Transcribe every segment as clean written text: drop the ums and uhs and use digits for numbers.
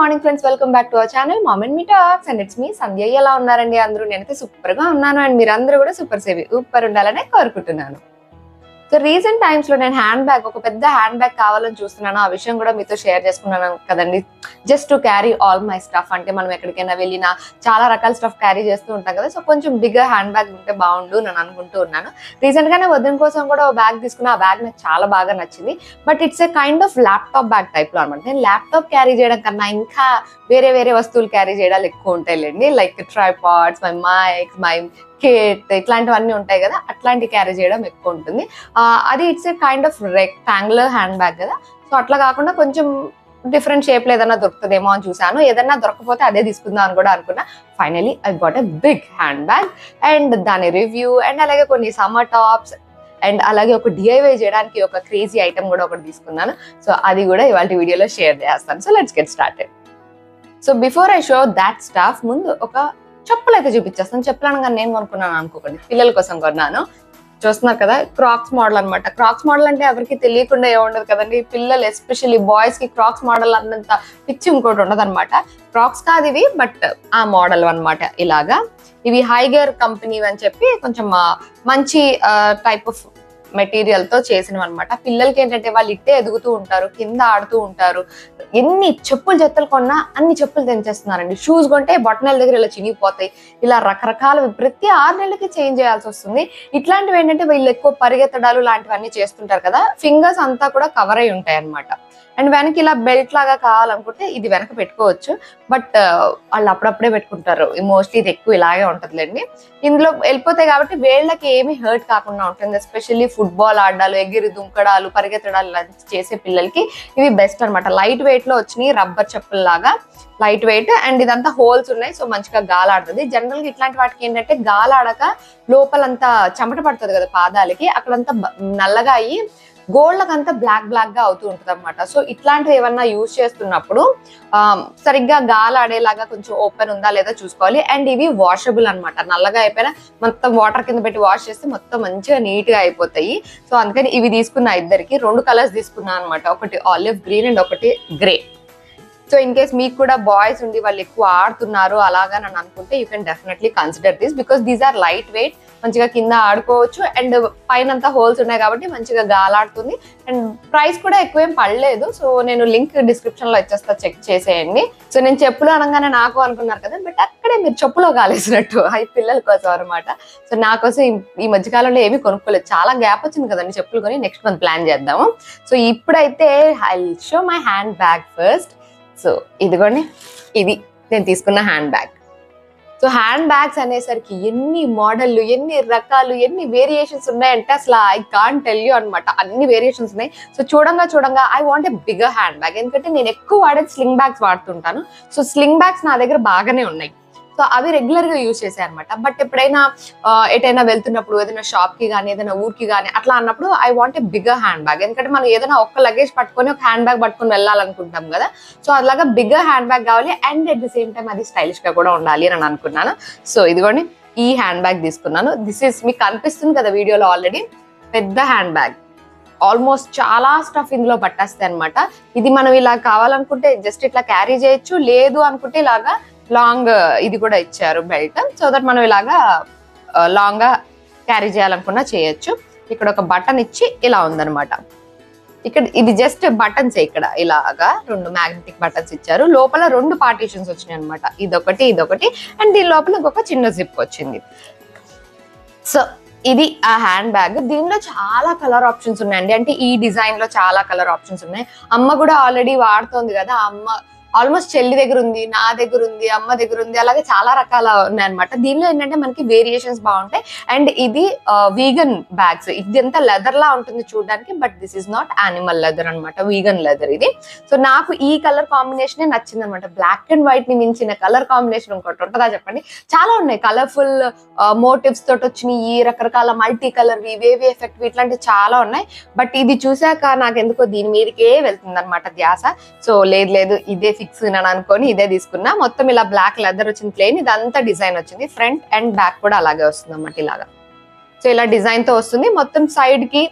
Morning friends, welcome back to our channel mom and me talks and it's me Sandhya. ఎలా ఉన్నారండి అందరూ? నేనైతే super గా ఉన్నాను అండ్ మీరందరూ కూడా సూపర్ ఉండాలనే కోరుకుంటున్నాను. సో రీసెంట్ టైమ్స్ లో నేను హ్యాండ్ బ్యాగ్, ఒక పెద్ద హ్యాండ్ బ్యాగ్ కావాలని చూస్తున్నాను. ఆ విషయం కూడా మీతో షేర్ చేసుకున్నాను కదండి. Just to carry all my stuff, అంటే మనం ఎక్కడికైనా వెళ్ళినా చాలా రకాల స్టఫ్ క్యారీ చేస్తూ ఉంటాం కదా. సో కొంచెం బిగ్గర్ హ్యాండ్ బ్యాగ్ ఉంటే బాగుండు నేను అనుకుంటూ ఉన్నాను. రీసెంట్ గానే వదిన కోసం కూడా ఒక బ్యాగ్ తీసుకున్నా. ఆ బ్యాగ్ నాకు చాలా బాగా నచ్చింది. But it's a kind of laptop bag type లో అనమాట. నేను ల్యాప్టాప్ క్యారీ చేయడం కన్నా ఇంకా వేరే వస్తువులు క్యారీ చేయడాలు ఎక్కువ ఉంటాయిలేండి. Like tripods, my mics, my kit, ఇట్లాంటివన్నీ ఉంటాయి కదా, అట్లాంటి క్యారీ చేయడం ఎక్కువ ఉంటుంది. అది it's a kind of rectangular handbag కదా. సో అట్లా కాకుండా కొంచెం డిఫరెంట్ షేప్ లో ఏదైనా దొరుకుతుందేమో అని చూసాను. ఏదన్నా దొరకపోతే అదే తీసుకుందాం అని కూడా అనుకున్నా. Finally I got a big hand bag and దాని రివ్యూ అండ్ అలాగే కొన్ని సమ్మర్ టాప్స్ అండ్ అలాగే ఒక డిఐవై చేయడానికి ఒక క్రేజీ ఐటమ్ కూడా ఒకటి తీసుకున్నాను. సో అది కూడా ఇవాళ వీడియోలో షేర్ చేస్తాను. So let's get started. So before I show that staff, ముందు ఒక చెప్పులు అయితే చూపించేస్తాను. చెప్పులు అనగా నేను కొనుక్కున్నాను అనుకోకండి, పిల్లల కోసం కొన్నాను. చూస్తున్నారు కదా, క్రాక్స్ మోడల్ అనమాట. క్రాక్స్ మోడల్ అంటే ఎవరికి తెలియకుండా ఏముండదు కదండి. పిల్లలు ఎస్పెషల్లీ బాయ్స్ కి క్రాక్స్ మోడల్ అన్నంత పిచ్చి ఇంకోటి ఉండదు అనమాట. క్రాక్స్ కాదు ఇవి, బట్ ఆ మోడల్ అనమాట. ఇలాగా ఇవి హైగర్ కంపెనీ అని చెప్పి కొంచెం మంచి టైప్ ఆఫ్ మెటీరియల్ తో చేసినవి అనమాట. పిల్లలకి ఏంటంటే వాళ్ళు ఇట్టే ఎదుగుతూ ఉంటారు, కింద ఆడుతూ ఉంటారు. ఎన్ని చెప్పులు జత్తలు కొన్నా అన్ని చెప్పులు తెంచేస్తున్నారండి. షూస్ కొంటే బొట్టనెల దగ్గర ఇలా చినిగిపోతాయి. ఇలా రకరకాల ప్రతి 6 నెలలకి చేంజ్ చేయాల్సి వస్తుంది. ఇట్లాంటివి ఏంటంటే వీళ్ళు ఎక్కువ పరిగెత్తడాలు లాంటివన్నీ చేస్తుంటారు కదా, ఫింగర్స్ అంతా కూడా కవర్ అయి ఉంటాయి అనమాట. అండ్ వెనక ఇలా బెల్ట్ లాగా కావాలనుకుంటే ఇది వెనక పెట్టుకోవచ్చు, బట్ వాళ్ళు అప్పుడప్పుడే పెట్టుకుంటారు. మోస్ట్లీ ఇది ఎక్కువ ఇలాగే ఉంటుందిలేండి. ఇందులో వెళ్ళిపోతాయి కాబట్టి వేళ్ళకి ఏమి హర్ట్ కాకుండా ఉంటుంది. ఎస్పెషల్లీ ఫుట్బాల్ ఆడాలు, ఎగిరి దుంకడాలు, పరిగెత్తడాలు చేసే పిల్లలకి ఇవి బెస్ట్ అనమాట. లైట్ వెయిట్ లో వచ్చినాయి, రబ్బర్ చెప్పుల లాగా లైట్ వెయిట్. అండ్ ఇదంతా హోల్స్ ఉన్నాయి, సో మంచిగా గాలాడుతుంది. జనరల్ గా ఇట్లాంటి వాటికి ఏంటంటే గాలాడక లోపలంతా చెమట పడుతుంది కదా పాదాలకి, అక్కడంతా నల్లగా అయ్యి గోల్డ్లకంతా బ్లాక్ గా అవుతూ ఉంటుంది అనమాట. సో ఇట్లాంటివి ఏమన్నా యూజ్ చేస్తున్నప్పుడు సరిగ్గా గాలాడేలాగా కొంచెం ఓపెన్ ఉందా లేదా చూసుకోవాలి. అండ్ ఇవి వాషబుల్ అనమాట. నల్లగా అయిపోయినా మొత్తం వాటర్ కింద పెట్టి వాష్ చేస్తే మొత్తం మంచిగా నీట్ గా అయిపోతాయి. సో అందుకని ఇవి తీసుకున్నా. ఇద్దరికి 2 కలర్స్ తీసుకున్నా అనమాట. ఒకటి ఆలివ్ గ్రీన్ అండ్ ఒకటి గ్రే. సో ఇన్ కేస్ మీకు కూడా బాయ్స్ ఉండి వాళ్ళు ఎక్కువ ఆడుతున్నారు అలాగా నన్ను అనుకుంటే you can definitely consider this, because these are light weight. మంచిగా కింద ఆడుకోవచ్చు అండ్ పైన అంతా హోల్స్ ఉన్నాయి కాబట్టి మంచిగా గాలాడుతుంది. అండ్ ప్రైస్ కూడా ఎక్కువేం పడలేదు. సో నేను లింక్ డిస్క్రిప్షన్ లో ఇచ్చేస్తా, చెక్ చేసేయండి. సో నేను చెప్పులు అనగానే నాకు అనుకున్నారు కదా, బట్ అక్కడే మీరు చెప్పులో కాలేసినట్టు అవి పిల్లల కోసం అనమాట. సో నా కోసం ఈ మధ్యకాలంలో ఏమీ కొనుక్కోలేదు. చాలా గ్యాప్ వచ్చింది కదండి చెప్పులు కొని. నెక్స్ట్ మంత్ ప్లాన్ చేద్దాము. సో ఇప్పుడైతే I will show my hand bag first. So ఇదిగోండి, ఇది నేను తీసుకున్న hand bag. So hand bags అనేసరికి ఎన్ని మోడల్లు, ఎన్ని రకాలు, ఎన్ని వేరియేషన్స్ ఉన్నాయంటే అసలు ఐ కాంట్ టెల్ యూ అనమాట. అన్ని వేరియేషన్స్ ఉన్నాయి. సో చూడంగా I want a bigger handbag. ఎందుకంటే నేను ఎక్కువ వాడేది స్లింగ్ బ్యాగ్స్ వాడుతుంటాను. సో స్లింగ్ బ్యాగ్స్ నా దగ్గర బాగానే ఉన్నాయి. సో అవి రెగ్యులర్ గా యూజ్ చేసాయి అనమాట. బట్ ఎప్పుడైనా ఎటైనా వెళ్తున్నప్పుడు, ఏదైనా షాప్ కి కానీ ఏదైనా ఊరికి కానీ అట్లా అన్నప్పుడు I want a bigger handbag. ఎందుకంటే మనం ఏదైనా ఒక్క లగేజ్ పట్టుకొని ఒక హ్యాండ్ బ్యాగ్ పట్టుకొని వెళ్ళాలనుకుంటాం కదా. సో అలాగా బిగ్గర్ హ్యాండ్ బ్యాగ్ కావాలి and at the same time అది స్టైలిష్ గా కూడా ఉండాలి అని అనుకున్నాను. సో ఇదిగోండి, ఈ హ్యాండ్ బ్యాగ్ తీసుకున్నాను. దిస్ ఇస్, మీకు కనిపిస్తుంది కదా వీడియోలో ఆల్రెడీ, పెద్ద హ్యాండ్ బ్యాగ్. ఆల్మోస్ట్ చాలా స్టఫ్ ఇందులో పట్టేస్తాయి అనమాట. ఇది మనం ఇలా కావాలనుకుంటే జస్ట్ ఇట్లా క్యారీ చేయొచ్చు, లేదు అనుకుంటే ఇలాగా లాంగ్ ఇది కూడా ఇచ్చారు బెల్ట్, సో దట్ మనం ఇలాగా లాంగ్ గా క్యారీ చేయాలనుకున్నా చేయొచ్చు. ఇక్కడ ఒక బటన్ ఇచ్చి ఇలా ఉందనమాట. ఇక్కడ ఇది జస్ట్ బటన్స్, ఇక్కడ ఇలాగా 2 మ్యాగ్నెటిక్ బటన్స్ ఇచ్చారు. లోపల 2 పార్టీషన్స్ వచ్చినాయి అనమాట. ఇదొకటి అండ్ దీని లోపల ఇంకొక చిన్న జిప్ వచ్చింది. సో ఇది ఆ హ్యాండ్ బ్యాగ్. దీనిలో చాలా కలర్ ఆప్షన్స్ ఉన్నాయండి. అంటే ఈ డిజైన్ లో చాలా కలర్ ఆప్షన్స్ ఉన్నాయి. అమ్మ కూడా ఆల్రెడీ వాడుతోంది కదా. అమ్మ ఆల్మోస్ట్ చెల్లి దగ్గర ఉంది, నా దగ్గర ఉంది, అమ్మ దగ్గర ఉంది, అలాగే చాలా రకాల ఉన్నాయి అనమాట. దీనిలో ఏంటంటే మనకి వేరియేషన్స్ బాగుంటాయి. అండ్ ఇది వీగన్ బ్యాగ్స్. ఇది ఎంత లెదర్ లా ఉంటుంది చూడడానికి, but this is not animal leather అనమాట, వీగన్ లెదర్ ఇది. సో నాకు ఈ కలర్ కాంబినేషన్ నచ్చింది అనమాట. బ్లాక్ అండ్ వైట్ ని మించిన కలర్ కాంబినేషన్ ఇంకోటి ఉంటుందా చెప్పండి? చాలా ఉన్నాయి. కలర్ఫుల్ మోటివ్స్ తోటి వచ్చినాయి, రకరకాల మల్టీ కలర్, వేవీ ఎఫెక్ట్, ఇట్లాంటివి చాలా ఉన్నాయి. బట్ ఇది చూసాక నాకు ఎందుకో దీని మీదకే వెళ్తుంది అనమాట ధ్యాస. సో లేదు ఇదే ఫిక్స్ అని అనుకొని ఇదే తీసుకున్నా. మొత్తం ఇలా బ్లాక్ లెదర్ వచ్చింది, ప్లేన్. ఇదంతా డిజైన్ వచ్చింది. ఫ్రంట్ అండ్ బ్యాక్ కూడా అలాగే వస్తుంది అన్నమాట ఇలాగా. సో ఇలా డిజైన్ తో వస్తుంది. మొత్తం సైడ్ కి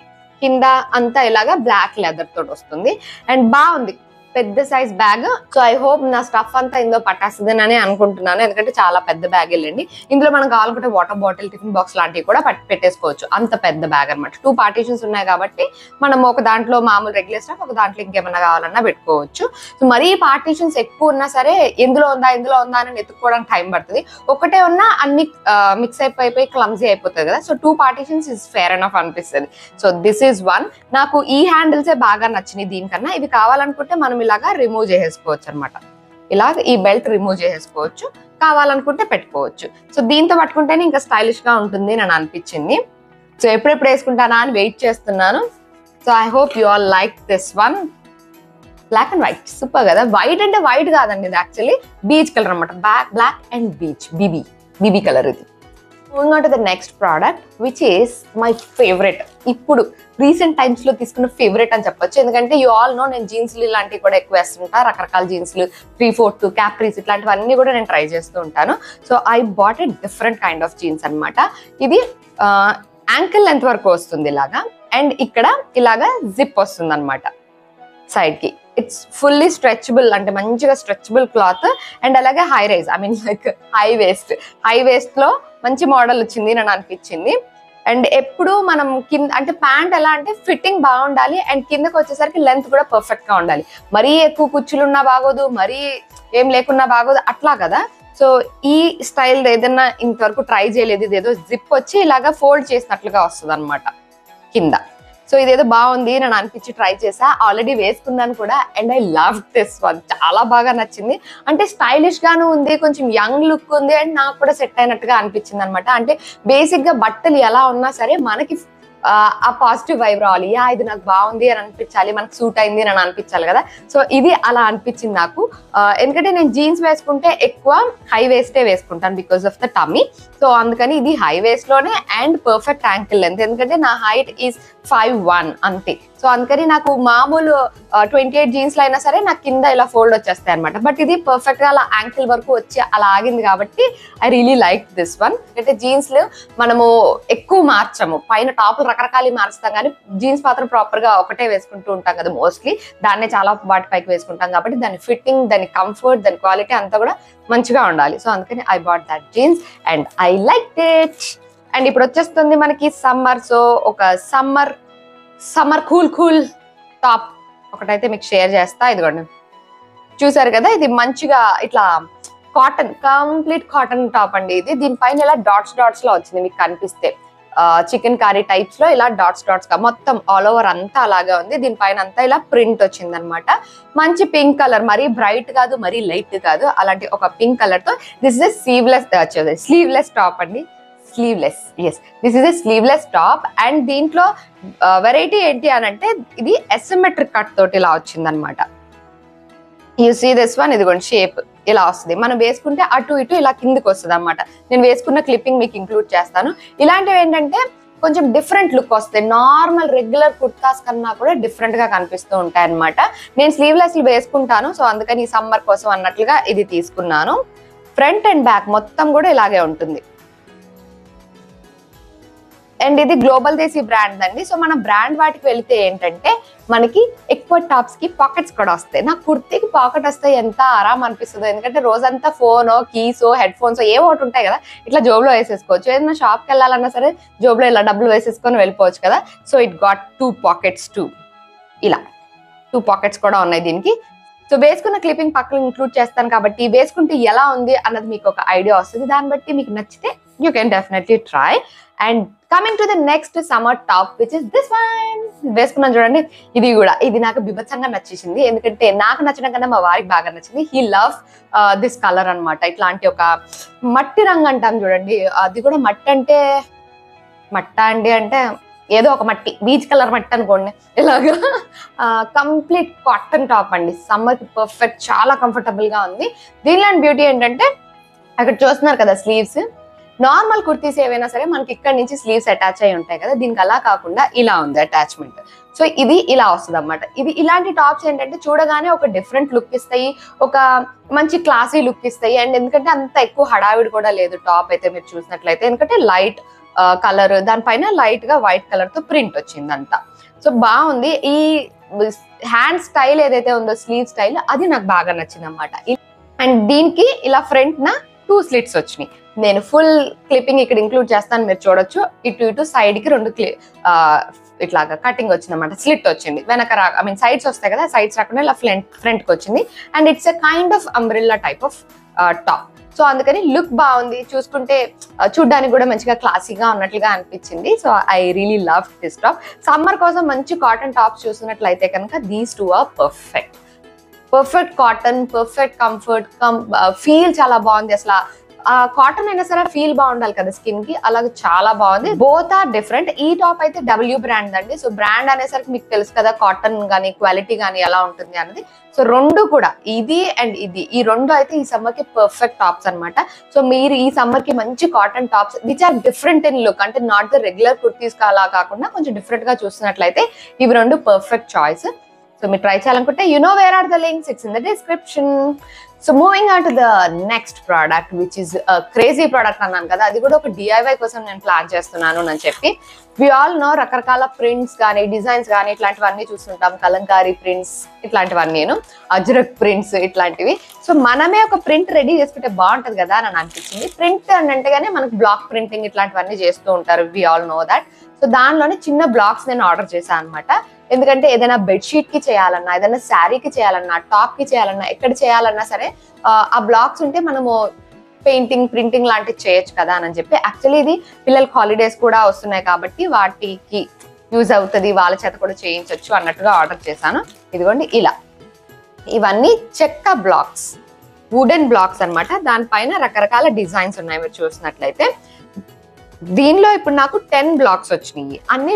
కింద అంతా ఇలాగా బ్లాక్ లెదర్ తోటి వస్తుంది. అండ్ బాగుంది. పెద్ద size bag. So I hope నా స్టఫ్ అంతా ఇందులో పట్టేస్తుందని అనుకుంటున్నాను, ఎందుకంటే చాలా పెద్ద బ్యాగ్ వెళ్ళండి. ఇందులో మనం కావాలనుకుంటే వాటర్ బాటిల్, టిఫిన్ బాక్స్ లాంటివి కూడా పెట్టేసుకోవచ్చు. అంత పెద్ద బ్యాగ్ అనమాట. 2 పార్టీషన్స్ ఉన్నాయి కాబట్టి మనం ఒక దాంట్లో మామూలు రెగ్యులర్ స్టఫ్, ఒక దాంట్లో ఇంకేమన్నా కావాలన్నా పెట్టుకోవచ్చు. సో మరీ పార్టీషన్స్ ఎక్కువ ఉన్నా సరే ఎందులో ఉందా అని ఎత్తుకోవడానికి టైం పడుతుంది. ఒకటే ఉన్నా అన్ని మిక్స్ అయిపోయి క్లమ్జీ అయిపోతుంది కదా. So 2 partitions is fair enough అనిపిస్తుంది. So this is one. నాకు ఈ హ్యాండిల్సే బాగా నచ్చినాయి దీనికన్నా. ఇవి కావాలనుకుంటే మనం ఇలాగా రిమూవ్ చేసేసుకోవచ్చు అనమాట. ఇలాగ ఈ బెల్ట్ రిమూవ్ చేసేసుకోవచ్చు, కావాలనుకుంటే పెట్టుకోవచ్చు. సో దీంతో పట్టుకుంటేనే ఇంకా స్టైలిష్ గా ఉంటుంది అని అనిపించింది. సో ఎప్పుడెప్పుడు వేసుకుంటానా అని వెయిట్ చేస్తున్నాను. So I hope you all like this one. Black and white super కదా. వైట్ అంటే వైట్ కాదండి, ఇది యాక్చువల్లీ బీచ్ కలర్ అనమాట. బ్లాక్ అండ్ బీచ్, బీబీ కలర్ ఇది. Moving on to the next product, which is my favorite. ఇప్పుడు recent times లో తీసుకున్న ఫేవరెట్ అని చెప్పొచ్చు. ఎందుకంటే యూ ఆల్ నో నేను జీన్స్లు ఇలాంటివి కూడా ఎక్కువ వేస్తుంటా. రకరకాల జీన్స్లు, 3/4, క్యాప్రీస్ ఇట్లాంటివన్నీ కూడా నేను ట్రై చేస్తూ ఉంటాను. So I bought a different kind of jeans అనమాట. ఇది యాంకిల్ లెంత్ వరకు వస్తుంది ఇలాగా, అండ్ ఇక్కడ ఇలాగా జిప్ వస్తుంది అనమాట సైడ్ కి. ఇట్స్ ఫుల్లీ స్ట్రెచబుల్, అంటే మంచిగా స్ట్రెచబుల్ క్లాత్. అండ్ అలాగే high rise, I mean like high waist లో మంచి మోడల్ వచ్చింది అని అనిపించింది. అండ్ ఎప్పుడు మనం కింద అంటే ప్యాంట్ ఎలా అంటే ఫిట్టింగ్ బాగుండాలి, అండ్ కిందకి వచ్చేసరికి లెంత్ కూడా పర్ఫెక్ట్ గా ఉండాలి. మరీ ఎక్కువ కుచ్చులు ఉన్నా బాగోదు, మరీ ఏం లేకున్నా బాగోదు, అట్లా కదా. సో ఈ స్టైల్ ఏదైనా ఇంతవరకు ట్రై చేయలేదు. ఇదేదో జిప్ వచ్చి ఇలాగా ఫోల్డ్ చేసినట్లుగా వస్తుంది అనమాట కింద. సో ఇదేదో బాగుంది నేను అనిపించి ట్రై చేసా. ఆల్రెడీ వేసుకున్నాను కూడా, and I love this one. చాలా బాగా నచ్చింది. అంటే స్టైలిష్ గాను ఉంది, కొంచెం యంగ్ లుక్ ఉంది, అండ్ నాకు కూడా సెట్ అయినట్టుగా అనిపించింది అనమాట. అంటే బేసిక్ గా బట్టలు ఎలా ఉన్నా సరే మనకి ఆ పాజిటివ్ వైబ్ రావాలి. ఇది నాకు బాగుంది అని అనిపించాలి, మనకు సూట్ అయింది అని అనిపించాలి కదా. సో ఇది అలా అనిపించింది నాకు. ఎందుకంటే నేను జీన్స్ వేసుకుంటే ఎక్కువ హై వేస్టే వేసుకుంటాను because of the tummy. So అందుకని ఇది హై వేస్ట్ లోనే అండ్ పర్ఫెక్ట్ యాంకిల్ లెంత్. ఎందుకంటే నా హైట్ ఈజ్ 5'1" అంతే. సో అందుకని నాకు మామూలు 28 జీన్స్లు అయినా సరే నాకు కింద ఇలా ఫోల్డ్ వచ్చేస్తాయి అనమాట. బట్ ఇది పర్ఫెక్ట్ గా అలా యాంకిల్ వరకు వచ్చి అలా ఆగింది కాబట్టి I really like this one. అంటే జీన్స్లు మనము ఎక్కువ మార్చము, పైన టాప్లు రకరకాలు మార్చుతాం కానీ జీన్స్ మాత్రం ప్రాపర్ గా ఒకటే వేసుకుంటూ ఉంటాం కదా మోస్ట్లీ. దాన్నే చాలా వాటి పైకి వేసుకుంటాం కాబట్టి దాని ఫిట్టింగ్, దాని కంఫర్ట్, దాని క్వాలిటీ అంతా కూడా మంచిగా ఉండాలి. సో అందుకని I bought that jeans and I like it. And ఇప్పుడు వచ్చేస్తుంది మనకి సమ్మర్. సో ఒక సమ్మర్ కూల్ టాప్ ఒకటైతే మీకు షేర్ చేస్తా. ఇదిగోండి, చూసారు కదా, ఇది మంచిగా ఇట్లా కాటన్, కంప్లీట్ కాటన్ టాప్ అండి ఇది. దీనిపైన ఇలా డాట్స్ లో వచ్చింది, మీకు కనిపిస్తే చికెన్ కర్రీ టైప్స్ లో ఇలా డాట్స్ గా మొత్తం ఆల్ ఓవర్ అంతా అలాగే ఉంది. దీనిపైన అంతా ఇలా ప్రింట్ వచ్చింది అనమాట. మంచి పింక్ కలర్, మరీ బ్రైట్ కాదు మరీ లైట్ కాదు, అలాంటి ఒక పింక్ కలర్ తో. దిస్ ఇస్ స్లీవ్లెస్ టాప్ అండి. This is a sleeveless top. And దీంట్లో వెరైటీ ఏంటి అని అంటే ఇది అసిమెట్రిక్ కట్ తోటి ఇలా వచ్చింది అనమాట. యూ సీ దిస్ వన్, ఇదిగోండి షేప్ ఇలా వస్తుంది. మనం వేసుకుంటే అటు ఇటు ఇలా కిందికి వస్తుంది అనమాట. నేను వేసుకున్న క్లిప్పింగ్ మీకు ఇంక్లూడ్ చేస్తాను. ఇలాంటివి ఏంటంటే కొంచెం డిఫరెంట్ లుక్ వస్తాయి, నార్మల్ రెగ్యులర్ కుర్తాస్ కన్నా కూడా డిఫరెంట్ గా కనిపిస్తూ ఉంటాయి అనమాట. నేను స్లీవ్లెస్ వేసుకుంటాను, సో అందుకని ఈ సమ్మర్ కోసం అన్నట్లుగా ఇది తీసుకున్నాను. ఫ్రంట్ అండ్ బ్యాక్ మొత్తం కూడా ఇలాగే ఉంటుంది. అండ్ ఇది గ్లోబల్ దేశీ బ్రాండ్ అండి. సో మన బ్రాండ్ వాటికి వెళితే ఏంటంటే మనకి ఎక్కువ టాప్స్ కి పాకెట్స్ కూడా వస్తాయి. నాకు కుర్తీకి పాకెట్ వస్తే ఎంత ఆరాం అనిపిస్తుందో, ఎందుకంటే రోజంతా ఫోనో, కీసో, హెడ్ ఫోన్స్ ఏవో ఒకటి ఉంటాయి కదా, ఇట్లా జోబులో వేసేసుకోవచ్చు. ఏదైనా షాప్కి వెళ్ళాలన్నా సరే జోబులో ఇలా డబ్బులు వేసేసుకొని వెళ్ళిపోవచ్చు కదా. So it got 2 pockets too. ఇలా 2 పాకెట్స్ కూడా ఉన్నాయి దీనికి. సో వేసుకున్న క్లిప్పింగ్ పక్కన ఇంక్లూడ్ చేస్తాను కాబట్టి వేసుకుంటే ఎలా ఉంది అన్నది మీకు ఒక ఐడియా వస్తుంది. దాన్ని బట్టి మీకు నచ్చితే you can definitely try. And coming to the next summer top which is this one. వేసుకున్నాను చూడండి, ఇది నాకు బిభత్సంగా నచ్చేసింది. ఎందుకంటే నాకు నచ్చడం కన్నా మా వారికి బాగా నచ్చింది. హీ లవ్ దిస్ కలర్ అనమాట. ఇట్లాంటి ఒక మట్టి రంగు అంటాం చూడండి, అది కూడా మట్ట అంటే ఏదో ఒక మట్టి, బీచ్ కలర్ మట్టి అనుకోండి. ఇలాగా కంప్లీట్ కాటన్ టాప్ అండి. సమ్మర్ కి పర్ఫెక్ట్, చాలా కంఫర్టబుల్ గా ఉంది. దీనిలో బ్యూటీ ఏంటంటే అక్కడ చూస్తున్నారు కదా స్లీవ్స్, నార్మల్ కుర్తీస్ ఏవైనా సరే మనకి ఇక్కడ నుంచి స్లీవ్స్ అటాచ్ అయి ఉంటాయి కదా, దీనికి అలా కాకుండా ఇలా ఉంది అటాచ్మెంట్. సో ఇది ఇలా వస్తుంది అన్నమాట. ఇలాంటి టాప్స్ ఏంటంటే చూడగానే ఒక డిఫరెంట్ లుక్ ఇస్తాయి, ఒక మంచి క్లాసీ లుక్ ఇస్తాయి. అండ్ ఎందుకంటే అంత ఎక్కువ హడావిడి కూడా లేదు టాప్ అయితే మీరు చూసినట్లయితే, ఎందుకంటే లైట్ కలర్, దానిపైన లైట్ గా వైట్ కలర్ తో ప్రింట్ వచ్చింది అంతా. సో బాగుంది. ఈ హ్యాండ్ స్టైల్ ఏదైతే ఉందో స్లీవ్ స్టైల్ అది నాకు బాగా నచ్చింది అనమాట. అండ్ దీనికి ఇలా ఫ్రంట్ నా 2 స్లిట్స్ వచ్చినాయి. నేను ఫుల్ క్లిప్పింగ్ ఇక్కడ ఇంక్లూడ్ చేస్తాను, మీరు చూడొచ్చు. ఇటు సైడ్ కి 2 ఇట్లాగా కటింగ్ వచ్చింది అనమాట, స్లిట్ వచ్చింది. వెనక సైడ్స్ వస్తాయి కదా, సైడ్స్ రాకుండా ఇలా ఫ్రంట్ కి వచ్చింది. And it's a kind of umbrella type of top. So అందుకని లుక్ బాగుంది, చూసుకుంటే చూడ్డానికి కూడా మంచిగా క్లాసీగా ఉన్నట్లుగా అనిపించింది. So I really love this top. Summer కోసం మంచి కాటన్ టాప్స్ చూసినట్లయితే కనుక these 2 are perfect cotton, perfect comfort, feel చాలా బాగుంది. అసలు కాటన్ అయినా సరే ఫీల్ బాగుండాలి కదా స్కిన్ కి, అలాగే చాలా బాగుంది. Both are different. ఈ టాప్ అయితే W బ్రాండ్ అండి. సో బ్రాండ్ అనేసరికి మీకు తెలుసు కదా కాటన్ గానీ క్వాలిటీ గానీ ఎలా ఉంటుంది అనేది. సో 2 కూడా, ఇది అండ్ ఇది, ఈ 2 అయితే ఈ సమ్మర్ కి పర్ఫెక్ట్ టాప్స్ అనమాట. సో మీరు ఈ సమ్మర్ కి మంచి cotton tops which are different in look, అంటే నాట్ ద రెగ్యులర్ కుర్తీస్ అలా కాకుండా కొంచెం డిఫరెంట్ గా చూస్తున్నట్లయితే ఇవి 2 పర్ఫెక్ట్ చాయిస్. సో మీరు ట్రై చేయాలనుకుంటే where are the links, it's in the description. So moving on to the next product which is crazy product అన్నాను కదా, అది కూడా ఒక DIY కోసం నేను ప్లాన్ చేస్తున్నాను అని చెప్పి. వి ఆల్ నో రకరకాల ప్రింట్స్ కానీ డిజైన్స్ కానీ ఇట్లాంటివన్నీ చూస్తుంటాం, కలంకారీ ప్రింట్స్ ఇట్లాంటివన్నీ, అజ్రక్ ప్రింట్స్ ఇట్లాంటివి. సో మనమే ఒక ప్రింట్ రెడీ చేసుకుంటే బాగుంటది కదా అని అనిపించింది. ప్రింట్ అని అంటేగానే మనకు బ్లాక్ ప్రింటింగ్ ఇట్లాంటివన్నీ చేస్తూ ఉంటారు, we all know that. So దానిలోనే చిన్న బ్లాక్స్ నేను ఆర్డర్ చేశాను అనమాట. ఎందుకంటే ఏదైనా బెడ్షీట్ కి చేయాలన్నా, ఏదైనా శారీకి చేయాలన్నా, టాప్ కి చేయాలన్నా, ఎక్కడ చేయాలన్నా సరే ఆ బ్లాక్స్ ఉంటే మనము పెయింటింగ్, ప్రింటింగ్ లాంటివి చేయొచ్చు కదా అని చెప్పి. యాక్చువల్లీ ఇది పిల్లలకి హాలిడేస్ కూడా వస్తున్నాయి కాబట్టి వాటికి యూజ్ అవుతుంది, వాళ్ళ చేత కూడా చేయించవచ్చు అన్నట్టుగా ఆర్డర్ చేశాను. ఇదిగోండి ఇలా, ఇవన్నీ చెక్క బ్లాక్స్, వుడెన్ బ్లాక్స్ అనమాట. దానిపైన రకరకాల డిజైన్స్ ఉన్నాయి మీరు చూసినట్లయితే. దీనిలో ఇప్పుడు నాకు 10 బ్లాక్స్ వచ్చినాయి, అన్ని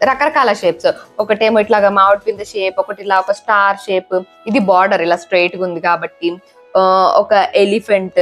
రకరకాల షేప్స్. ఒకటేమో ఇట్లాగా మామిడి పింద షేప్, ఒకటి ఇలా ఒక స్టార్ షేప్, ఇది బార్డర్ ఇలా స్ట్రైట్ గా ఉంది కాబట్టి, ఒక ఎలిఫెంట్,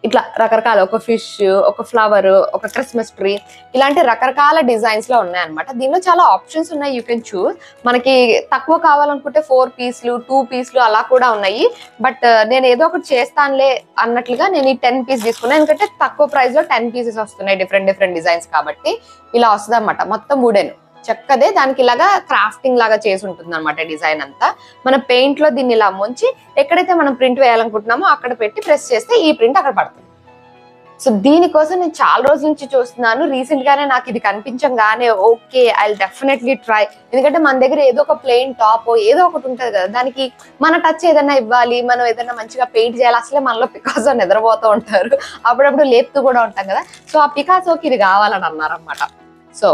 ఇట్లా రకరకాల, ఒక ఫిష్, ఒక ఫ్లవర్, ఒక క్రిస్మస్ ట్రీ, ఇలాంటి రకరకాల డిజైన్స్ లో ఉన్నాయన్నమాట. దీనిలో చాలా ఆప్షన్స్ ఉన్నాయి, యూ కెన్ చూస్. మనకి తక్కువ కావాలనుకుంటే 4 పీస్లు, 2 పీస్లు అలా కూడా ఉన్నాయి. బట్ నేను ఏదో ఒకటి చేస్తానులే అన్నట్లుగా నేను ఈ 10 పీస్ తీసుకున్నాను, ఎందుకంటే తక్కువ ప్రైస్ లో 10 పీసెస్ వస్తున్నాయి, డిఫరెంట్ డిజైన్స్ కాబట్టి. ఇలా వస్తుంది అనమాట, మొత్తం వుడెన్ చెక్కదే. దానికి ఇలాగా క్రాఫ్టింగ్ లాగా చేసి ఉంటుంది అనమాట డిజైన్ అంతా. మన పెయింట్ లో దీన్ని ఇలా ముంచి ఎక్కడైతే మనం ప్రింట్ వేయాలనుకుంటున్నామో అక్కడ పెట్టి ప్రెస్ చేస్తే ఈ ప్రింట్ అక్కడ పడుతుంది. సో దీనికోసం నేను చాలా రోజుల నుంచి చూస్తున్నాను. రీసెంట్ గానే నాకు ఇది కనిపించగానే ఓకే ఐ డెఫినెట్లీ ట్రై. ఎందుకంటే మన దగ్గర ఏదో ఒక ప్లెయిన్ టాప్ ఏదో ఒకటి ఉంటుంది కదా, దానికి మన టచ్ ఏదైనా ఇవ్వాలి, మనం ఏదైనా మంచిగా పెయింట్ చేయాలి. అసలే మనలో పికాసో నిద్రపోతూ ఉంటారు, అప్పుడప్పుడు లేపుతూ కూడా ఉంటాం కదా. సో ఆ పికాసోకి ఇది కావాలని అన్నారనమాట. So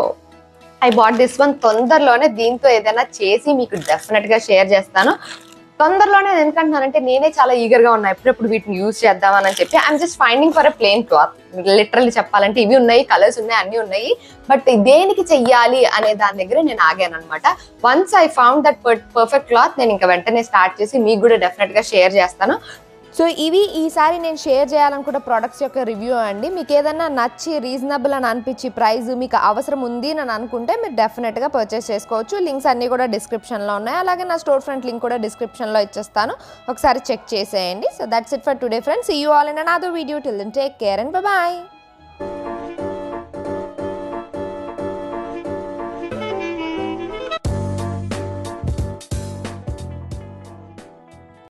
I bought this one. తొందరలోనే దీంతో ఏదైనా చేసి మీకు డెఫినెట్ గా షేర్ చేస్తాను. తొందరలోనే ఎందుకంటున్నానంటే నేనే చాలా ఈగర్ గా ఉన్నా ఎప్పుడెప్పుడు వీటిని యూజ్ చేద్దామని చెప్పి. I'm just finding for a plain cloth. Literally చెప్పాలంటే ఇవి ఉన్నాయి, కలర్స్ ఉన్నాయి, అన్ని ఉన్నాయి, బట్ దేనికి చెయ్యాలి అనే దాని దగ్గర నేను ఆగాను అనమాట. Once I found that perfect cloth, నేను ఇంకా వెంటనే స్టార్ట్ చేసి మీకు కూడా డెఫినెట్ గా షేర్ చేస్తాను. సో ఇవి ఈసారి నేను షేర్ చేయాలనుకుంటే ప్రొడక్ట్స్ యొక్క రివ్యూ అండి. మీకు ఏదైనా నచ్చి రీజనబుల్ అని అనిపించి ప్రైస్ మీకు అవసరం ఉంది అని అనుకుంటే మీరు డెఫినెట్గా పర్చేస్ చేసుకోవచ్చు. లింక్స్ అన్నీ కూడా డిస్క్రిప్షన్లో ఉన్నాయి, అలాగే నా స్టోర్ ఫ్రంట్ లింక్ కూడా డిస్క్రిప్షన్లో ఇచ్చేస్తాను, ఒకసారి చెక్ చేసేయండి. So that's it for today friends. See you all in another video. Till then take care and bye bye.